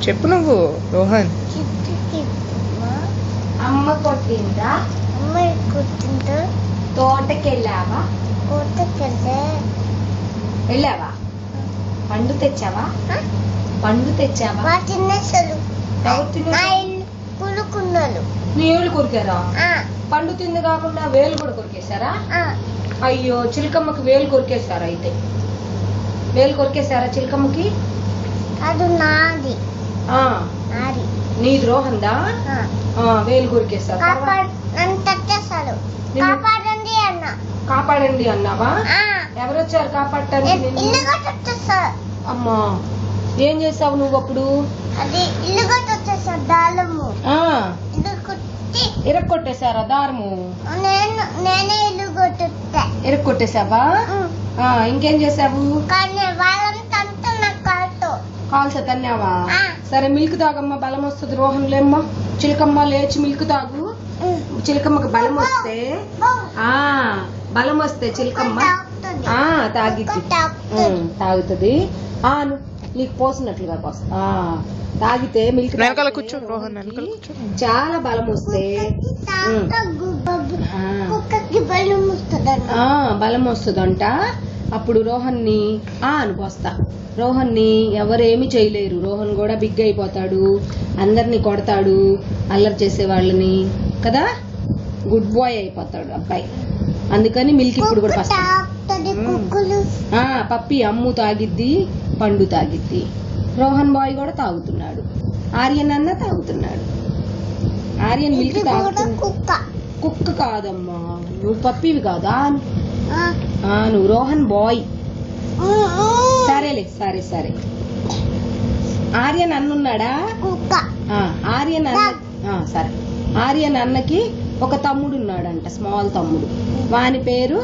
చెప్పు నువ్వు రోహన్. అమ్మ కొట్టిందా? అమ్మ కొట్టిందా? తోటకెళ్ళావా? వెళ్ళావా? పండు తెచ్చావా? పండు తెచ్చావా? కొనుక్కున్నాను. నీ ఏళ్ళు కొరికారా? పండు తింది కాకుండా వేలు కూడా కొరికేశారా? అయ్యో, చిలకమ్మకి వేలు కొరికేశారా? అయితే వేలు కొరికేశారా చిలకమ్మకి? అది నాది. నీది రోహందా? వేలు కొరికేశారు. కాపాడండి అన్న. కాపాడండి అన్నావా? ఎవరొచ్చారు కాపాడటానికి? అమ్మా, ఏం చేసావు నువ్వు అప్పుడు? అది ఇల్లు కొట్టొచ్చేసా దారము. ఇరక్కొట్టేశారా దారము? నేనే ఇల్లు కొట్టొచ్చా. ఇరక్కొట్టేశావా? ఇంకేం చేసావు? కానీ వాళ్ళంతా కాల్స తన్నావా? సరే, మిల్క్ తాగమ్మా, బలం వస్తుంది. రోహన్ లేమ్మా, చిలకమ్మ లేచి మిల్క్ తాగు. చిలకమ్మకి బలం వస్తే చిలకమ్మ తాగుతుంది. నీకు పోసినట్లుగా పోస్తా. తాగితే మిల్క్ చాలా బలం వస్తే బలం వస్తుందంట. అప్పుడు రోహన్ని అని పోస్తా. రోహన్ని ఎవరేమి చేయలేరు. రోహన్ కూడా బిగ్ అయిపోతాడు, అందరినీ కొడతాడు, అల్లరి చేసే వాళ్ళని కదా, గుడ్ బాయ్ అయిపోతాడు అబ్బాయి. అందుకని మిల్క్ ఇప్పుడు కూడా పోస్తా. పప్పి అమ్ము తాగిద్ది, పండు తాగిద్ది. రోహన్ బాయ్ కూడా తాగుతున్నాడు, ఆర్యన్ అన్న తాగుతున్నాడు. ఆర్యన్ మిల్క్ తాగుతున్నా. కుక్క కాదమ్మా, నువ్వు పప్పివి కాదా? నువ్వు రోహన్ బాయ్. సరేలే, సరే సరే. ఆర్యన్ అన్నున్నాడా? ఆర్యన్ అన్న సరే. ఆర్యన్ అన్నకి ఒక తమ్ముడు ఉన్నాడంట, స్మాల్ తమ్ముడు. వాని పేరు